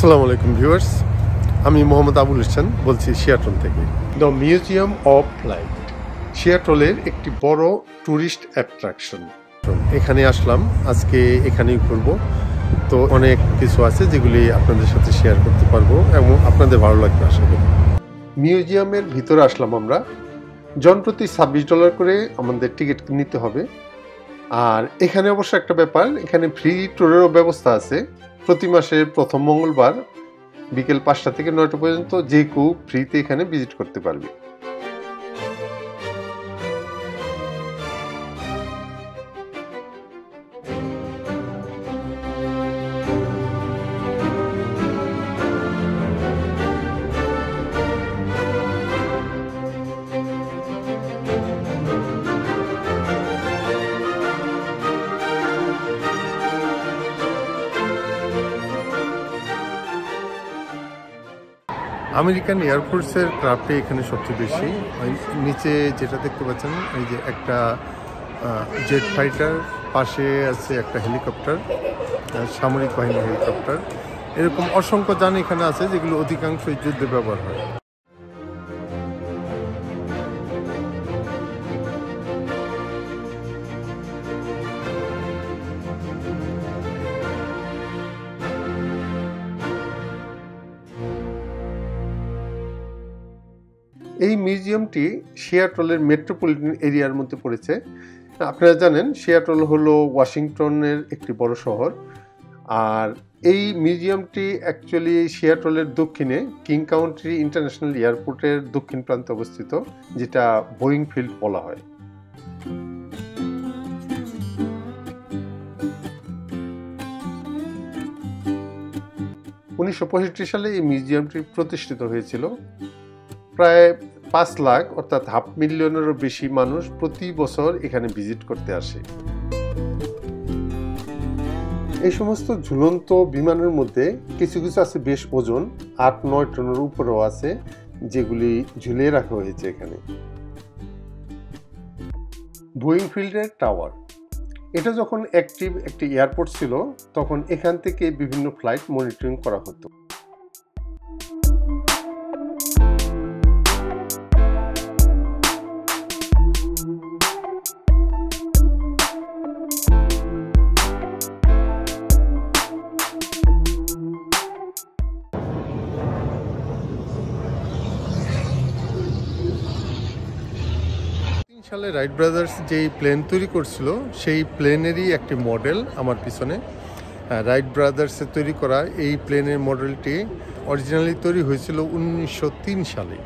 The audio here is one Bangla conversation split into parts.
আসসালামু আলাইকুম ভিউয়ার্স, আমি মোহাম্মদ আবুল হোসেন বলছি সিয়াটল থেকে। দ্য মিউজিয়াম অফ ফ্লাইট সিয়াটলের একটি বড় ট্যুরিস্ট অ্যাট্রাকশন। এখানে আসলাম, আজকে এখানেই ঘুরব। তো অনেক কিছু আছে যেগুলি আপনাদের সাথে শেয়ার করতে পারবো এবং আপনাদের ভালো লাগবে আশা করি। মিউজিয়ামের ভিতরে আসলাম আমরা। জনপ্রতি $26 করে আমাদের টিকিট নিতে হবে। আর এখানে অবশ্য একটা ব্যাপার, এখানে ফ্রি ট্যুরেরও ব্যবস্থা আছে। প্রতি মাসের প্রথম মঙ্গলবার বিকেল 5টা থেকে 9টা পর্যন্ত যে কেউ ফ্রিতে এখানে ভিজিট করতে পারবে। আমেরিকান এয়ারফোর্সের ক্রাফটে এখানে সবচেয়ে বেশি। নিচে যেটা দেখতে পাচ্ছেন, এই যে একটা জেট ফাইটার, পাশে আছে একটা হেলিকপ্টার, সামরিক বাহিনীর হেলিকপ্টার। এরকম অসংখ্য যান এখানে আছে যেগুলো অধিকাংশই যুদ্ধে ব্যবহার হয়। এই মিউজিয়ামটি সিয়াটলের মেট্রোপলিটন এরিয়ার মধ্যে পড়েছে। আপনারা জানেন সিয়াটল হলো ওয়াশিংটনের একটি বড় শহর। আর এই মিউজিয়ামটি অ্যাকচুয়ালি সিয়াটলের দক্ষিণে কিং কাউন্টি ইন্টারন্যাশনাল এয়ারপোর্টের দক্ষিণ প্রান্তে অবস্থিত, যেটা বোয়িং ফিল্ড বলা হয়। (1965) সালে এই মিউজিয়ামটি প্রতিষ্ঠিত হয়েছিল। প্রায় 5 লাখ অর্থাৎ 500,000-এরও বেশি মানুষ প্রতি বছর এখানে ভিজিট করতে আসে। এই সমস্ত ঝুলন্ত বিমানের মধ্যে কিছু কিছু আছে বেশ ওজন, 8-9 টনের উপরেও আছে, যেগুলি ঝুলিয়ে রাখা হয়েছে এখানে। বোয়িং ফিল্ডের টাওয়ার, এটা যখন অ্যাক্টিভ একটি এয়ারপোর্ট ছিল, তখন এখান থেকে বিভিন্ন ফ্লাইট মনিটরিং করা হতো। সালে রাইট ব্রাদার্স যেই প্লেন তৈরি করছিল, সেই প্লেনেরই একটি মডেল আমার পিছনে। রাইট ব্রাদার্সের তৈরি করা এই প্লেনের মডেলটি অরিজিনালি তৈরি হয়েছিল 1903 সালে।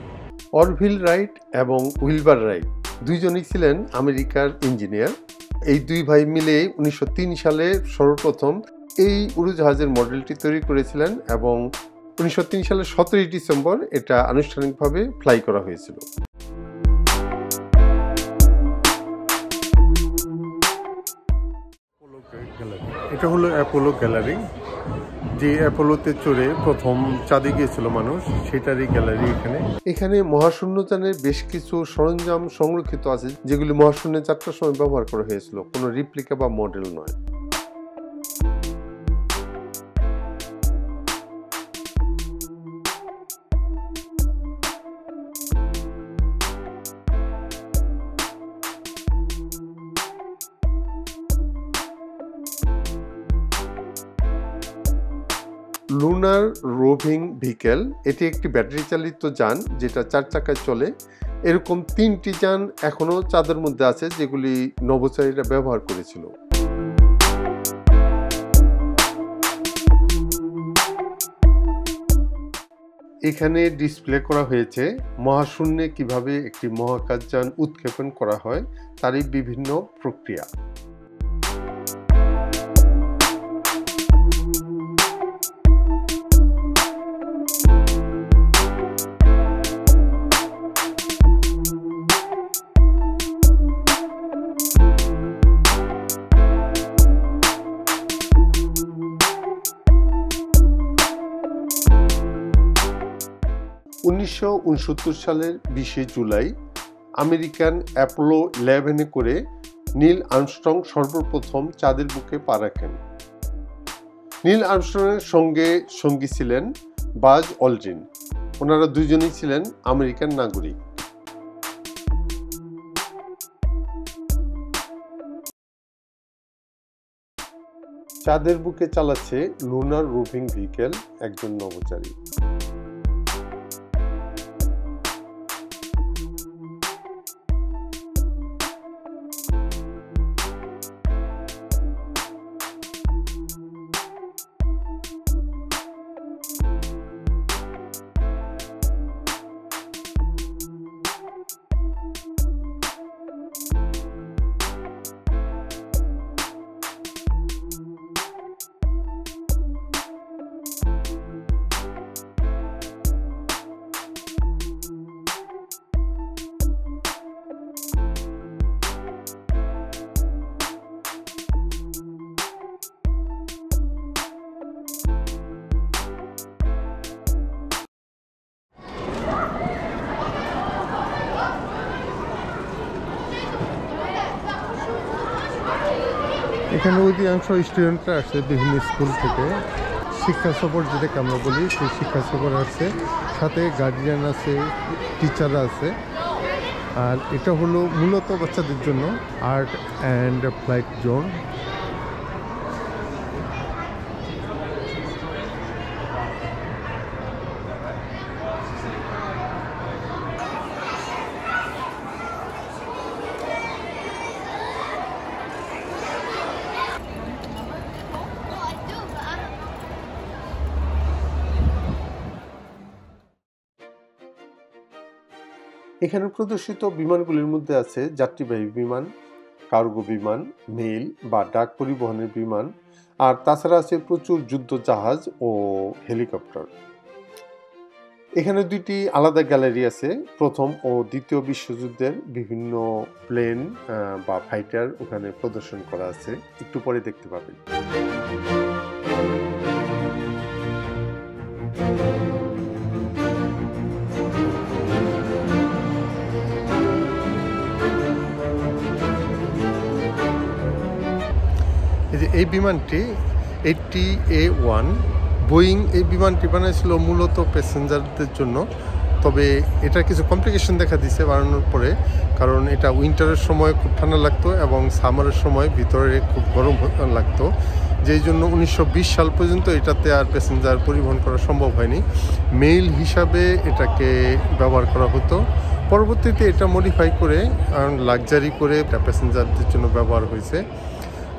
অরভিল রাইট এবং উইলবার রাইট দুইজনই ছিলেন আমেরিকার ইঞ্জিনিয়ার। এই দুই ভাই মিলে 1903 সালে সর্বপ্রথম এই উড়োজাহাজের মডেলটি তৈরি করেছিলেন এবং 1903 সালের 17 ডিসেম্বর এটা আনুষ্ঠানিকভাবে ফ্লাই করা হয়েছিল। এটা হলো অ্যাপোলো গ্যালারি, যে অ্যাপোলোতে চড়ে প্রথম চাঁদে গিয়েছিল মানুষ, সেটারই গ্যালারি এখানে। এখানে মহাশূন্যযানের বেশ কিছু সরঞ্জাম সংরক্ষিত আছে, যেগুলি মহাশূন্যে যাত্রার সময় ব্যবহার করা হয়েছিল, কোনো রিপ্লিকা বা মডেল নয়। লুনার রোভিং ভেহিকেল, এটি একটি ব্যাটারি চালিত যান যেটা 4 চাকায় চলে। এরকম 3টি যান এখনো চাঁদের মধ্যে আছে, যেগুলি নভোচারীরা ব্যবহার করেছিল। এখানে ডিসপ্লে করা হয়েছে মহাশূন্যে কিভাবে একটি মহাকাশযান উৎক্ষেপণ করা হয়, তারই বিভিন্ন প্রক্রিয়া। সালের 20 জুলাই আমেরিকান অ্যাপোলো 11 করে নীল আর্মস্ট্রং সর্বপ্রথম চাঁদের বুকে পা রাখেন। নীল আর্মস্ট্রংয়ের সঙ্গে সঙ্গী ছিলেন বাজ অলড্রিন। ওনারা দুজনেই ছিলেন আমেরিকান নাগরিক। চাঁদের বুকে চালাচ্ছে লুনার রোভিং ভেহিকেল একজন নভোচারী। এখানে অধিকাংশ স্টুডেন্টরা আসছে বিভিন্ন স্কুল থেকে, শিক্ষা সফর যেটাকে আমরা বলি, সেই শিক্ষা সফর আসছে, সাথে গার্জিয়ান আছে, টিচাররা আছে। আর এটা হলো মূলত বাচ্চাদের জন্য আর্ট অ্যান্ড ফ্লাইট জোন। এখানে প্রদর্শিত বিমানগুলির মধ্যে আছে যাত্রীবাহী বিমান, কার্গো বিমান, মেইল বা ডাক পরিবহনের বিমান, আর তাছাড়া আছে প্রচুর যুদ্ধ জাহাজ ও হেলিকপ্টার। এখানে দুইটি আলাদা গ্যালারি আছে। প্রথম ও দ্বিতীয় বিশ্বযুদ্ধের বিভিন্ন প্লেন বা ফাইটার ওখানে প্রদর্শন করা আছে, একটু পরে দেখতে পাবেন। এই বিমানটি 80A1 বোয়িং এই বিমানটি বানাইছিল মূলত প্যাসেঞ্জারদের জন্য। তবে এটা কিছু কমপ্লিকেশন দেখা দিয়েছে বানানোর পরে, কারণ এটা উইন্টারের সময় খুব ঠান্ডা লাগতো এবং সামারের সময় ভিতরে খুব গরম লাগতো, যেই জন্য 1920 সাল পর্যন্ত এটাতে আর প্যাসেঞ্জার পরিবহন করা সম্ভব হয়নি। মেইল হিসাবে এটাকে ব্যবহার করা হতো। পরবর্তীতে এটা মডিফাই করে লাক্সারি করে এটা প্যাসেঞ্জারদের জন্য ব্যবহার হয়েছে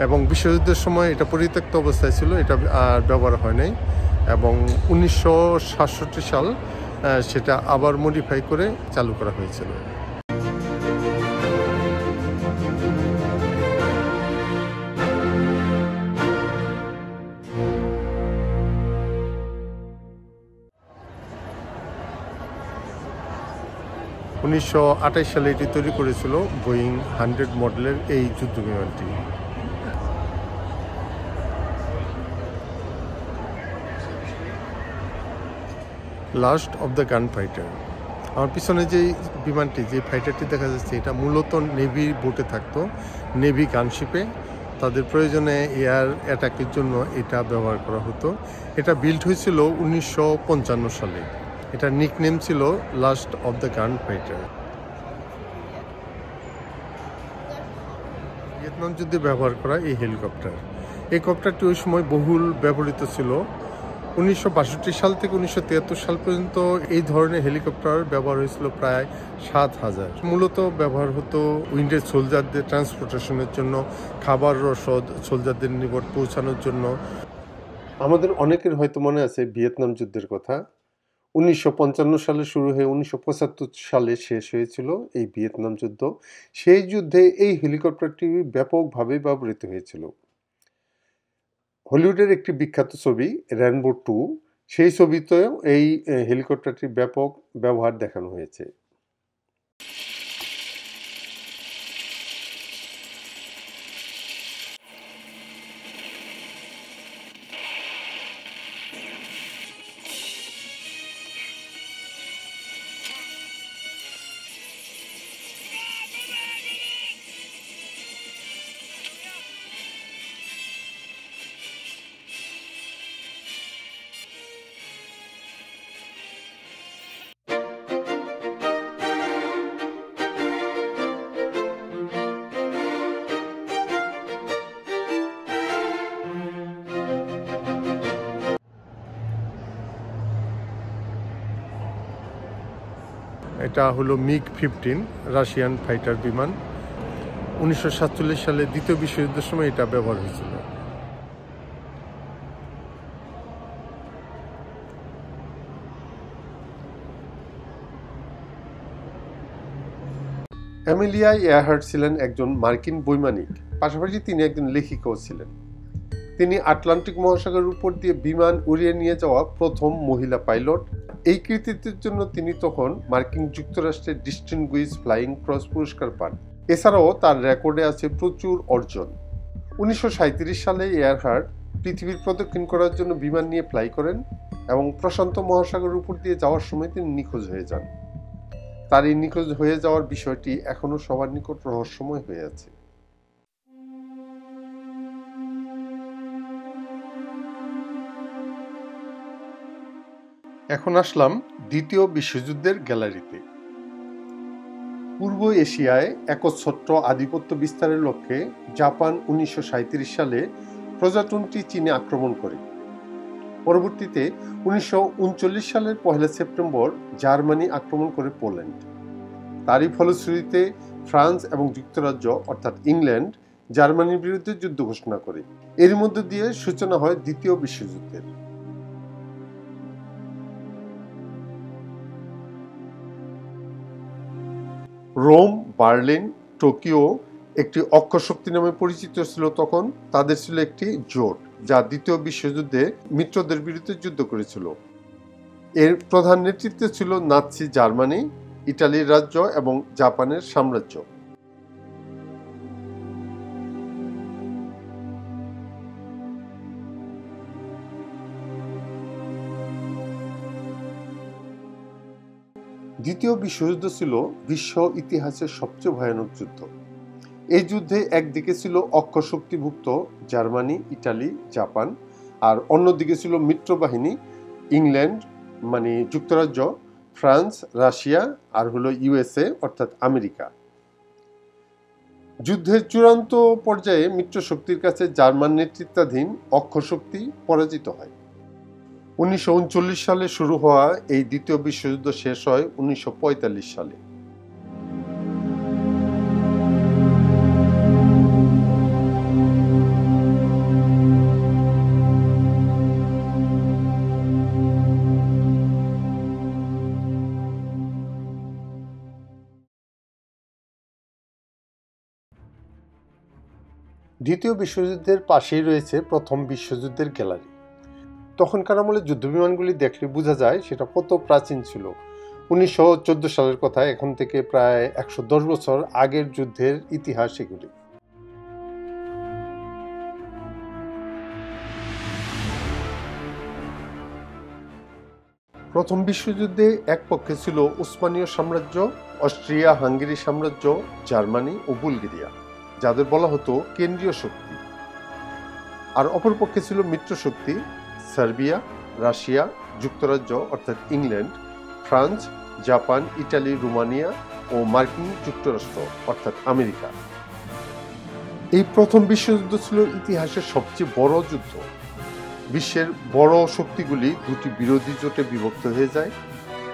এবং বিশ্বযুদ্ধের সময় এটা পরিত্যক্ত অবস্থায় ছিল, এটা আর ব্যবহার হয় নাই এবং 1967 সাল সেটা আবার মডিফাই করে চালু করা হয়েছিল। (1928) সালে এটি তৈরি করেছিল বোয়িং 100 মডেলের এই যুদ্ধ বিমানটি। Last of the gun fighter. আমার পিছনে যে বিমানটি, যে ফাইটারটি দেখা যাচ্ছে, এটা মূলত নেভি বোটে থাকতো, নেভি গানশিপে। তাদের প্রয়োজনে এয়ার অ্যাটাকের জন্য এটা ব্যবহার করা হতো। এটা বিল্ড হয়েছিল 1955 সালে। এটার নিকনেম ছিল last of the gun fighter. Vietnam যুদ্ধে ব্যবহার করা এই হেলিকপ্টার। এই কপ্টারটি ওই সময় বহুল ব্যবহৃত ছিল। 1962 সাল থেকে 1973 সাল পর্যন্ত এই ধরনের হেলিকপ্টার ব্যবহার হয়েছিল প্রায় 7000। মূলত ব্যবহার হতো উইন্ডেড সোলজারদের ট্রান্সপোর্টেশনের জন্য, খাবার রসদ সোলজারদের নিকট পৌঁছানোর জন্য। আমাদের অনেকের হয়তো মনে আছে ভিয়েতনাম যুদ্ধের কথা। 1955 সালে শুরু হয়ে 1975 সালে শেষ হয়েছিল এই ভিয়েতনাম যুদ্ধ। সেই যুদ্ধে এই হেলিকপ্টারটি ব্যাপকভাবে ব্যবহৃত হয়েছিল। হলিউডের একটি বিখ্যাত ছবি রেইনবো 2, সেই ছবিতেও এই হেলিকপ্টারটির ব্যাপক ব্যবহার দেখানো হয়েছে। এটা হলো MiG-15 রাশিয়ান ফাইটার বিমান। 1947 সালে দ্বিতীয় বিশ্বযুদ্ধের সময় এটা ব্যবহার হয়েছিল। অ্যামেলিয়া ইয়ারহার্ট ছিলেন একজন মার্কিন বৈমানিক, পাশাপাশি তিনি একজন লেখিকাও ছিলেন। তিনি আটলান্টিক মহাসাগরের উপর দিয়ে বিমান উড়িয়ে নিয়ে যাওয়া প্রথম মহিলা পাইলট। এই কৃতিত্বের জন্য তিনি তখন মার্কিন যুক্তরাষ্ট্রের ডিস্টিংগুইশড ফ্লাইং ক্রস পুরস্কার পান। এছাড়াও তার রেকর্ডে আছে প্রচুর অর্জন। 1937 সালে ইয়ারহার্ট পৃথিবীর প্রদক্ষিণ করার জন্য বিমান নিয়ে ফ্লাই করেন এবং প্রশান্ত মহাসাগরের উপর দিয়ে যাওয়ার সময় তিনি নিখোঁজ হয়ে যান। তার এই নিখোঁজ হয়ে যাওয়ার বিষয়টি এখনো সবার নিকট রহস্যময় হয়ে আছে। এখন আসলাম দ্বিতীয় বিশ্বযুদ্ধের গ্যালারিতে। পূর্ব এশিয়ায় একচ্ছত্র আধিপত্য বিস্তারের লক্ষ্যে জাপান 1937 সালে প্রজাতন্ত্রী চীনে আক্রমণ করে। পরবর্তীতে 1939 সালের 1 সেপ্টেম্বর জার্মানি আক্রমণ করে পোল্যান্ড। তারই ফলশ্রুতিতে ফ্রান্স এবং যুক্তরাজ্য অর্থাৎ ইংল্যান্ড জার্মানির বিরুদ্ধে যুদ্ধ ঘোষণা করে। এর মধ্য দিয়ে সূচনা হয় দ্বিতীয় বিশ্বযুদ্ধের। রোম, বার্লিন, টোকিও একটি অক্ষশক্তি নামে পরিচিত ছিল তখন। তাদের ছিল একটি জোট যা দ্বিতীয় বিশ্বযুদ্ধে মিত্রদের বিরুদ্ধে যুদ্ধ করেছিল। এর প্রধান নেতৃত্বে ছিল নাৎসি জার্মানি, ইটালির রাজ্য এবং জাপানের সাম্রাজ্য। দ্বিতীয় বিশ্বযুদ্ধ ছিল বিশ্ব ইতিহাসের সবচেয়ে ভয়ানক যুদ্ধ। এই যুদ্ধে একদিকে ছিল অক্ষশক্তিভুক্ত জার্মানি, ইটালি, জাপান, আর অন্যদিকে ছিল মিত্রবাহিনী ইংল্যান্ড মানে যুক্তরাজ্য, ফ্রান্স, রাশিয়া আর হলো ইউএসএ অর্থাৎ আমেরিকা। যুদ্ধের চূড়ান্ত পর্যায়ে মিত্রশক্তির কাছে জার্মান নেতৃত্বাধীন অক্ষশক্তি পরাজিত হয়। 1939 সালে শুরু হওয়া এই দ্বিতীয় বিশ্বযুদ্ধ শেষ হয় 1945 সালে। দ্বিতীয় বিশ্বযুদ্ধের পাশেই রয়েছে প্রথম বিশ্বযুদ্ধের গ্যালারি। তখনকার আমলে যুদ্ধবিমানগুলি দেখলে বোঝা যায় সেটা কত প্রাচীন ছিল। 1914 সালের কথা, এখন থেকে প্রায় 110 বছর আগের যুদ্ধের ইতিহাস এগুলি। প্রথম বিশ্বযুদ্ধে এক পক্ষে ছিল উসমানীয় সাম্রাজ্য, অস্ট্রিয়া হাঙ্গেরি সাম্রাজ্য, জার্মানি ও বুলগেরিয়া, যাদের বলা হতো কেন্দ্রীয় শক্তি। আর অপরপক্ষে ছিল মিত্রশক্তি সার্বিয়া, রাশিয়া, যুক্তরাজ্য অর্থাৎ England, France, Japan, Italy, Romania ও মার্কিন যুক্তরাষ্ট্র অর্থাৎ আমেরিকা। এই প্রথম বিশ্বযুদ্ধ ছিল ইতিহাসের সবচেয়ে বড় যুদ্ধ। বিশ্বের বড় শক্তিগুলি দুটি বিরোধী জোটে বিভক্ত হয়ে যায়।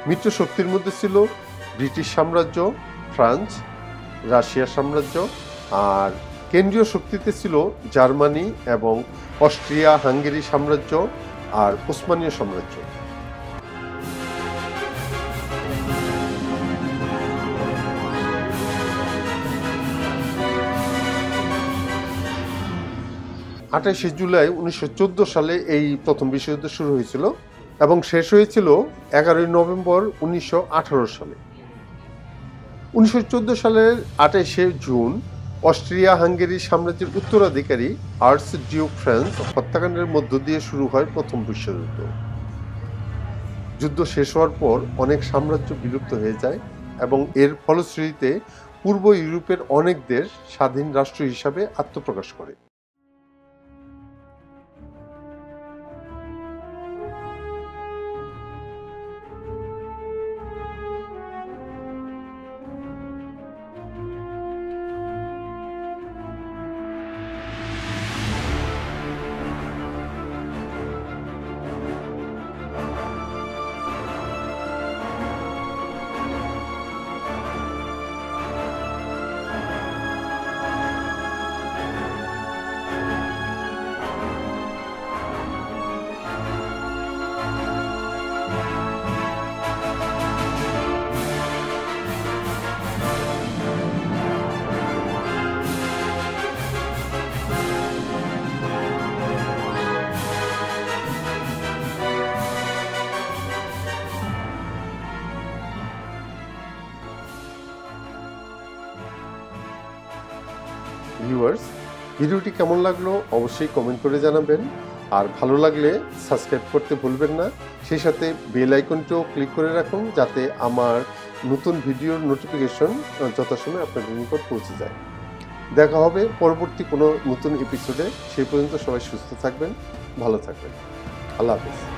মিত্রশক্তির মধ্যে ছিল ব্রিটিশ সাম্রাজ্য, ফ্রান্স, রাশিয়া সাম্রাজ্য, আর কেন্দ্রীয় শক্তিতে ছিল জার্মানি এবং অস্ট্রিয়া হাঙ্গেরি সাম্রাজ্য আর উসমানীয় সাম্রাজ্য। আঠাশে জুলাই 1914 সালে এই প্রথম বিশ্বযুদ্ধ শুরু হয়েছিল এবং শেষ হয়েছিল 11 নভেম্বর 1918 সালে। 1914 সালের 28শে জুন অস্ট্রিয়া হাঙ্গেরি সাম্রাজ্যের উত্তরাধিকারী আর্চ ডিউক ফ্রান্স হত্যাকাণ্ডের মধ্য দিয়ে শুরু হয় প্রথম বিশ্বযুদ্ধ। যুদ্ধ শেষ হওয়ার পর অনেক সাম্রাজ্য বিলুপ্ত হয়ে যায় এবং এর ফলশ্রুতিতে পূর্ব ইউরোপের অনেক দেশ স্বাধীন রাষ্ট্র হিসাবে আত্মপ্রকাশ করে। ভিউয়ার্স, ভিডিওটি কেমন লাগলো অবশ্যই কমেন্ট করে জানাবেন, আর ভালো লাগলে সাবস্ক্রাইব করতে ভুলবেন না। সেই সাথে বেল আইকনটিও ক্লিক করে রাখুন যাতে আমার নতুন ভিডিওর নোটিফিকেশন যথাসময়ে আপনাদের নিকট পৌঁছে যায়। দেখা হবে পরবর্তী কোনো নতুন এপিসোডে। সেই পর্যন্ত সবাই সুস্থ থাকবেন, ভালো থাকবেন। আল্লাহ হাফেজ।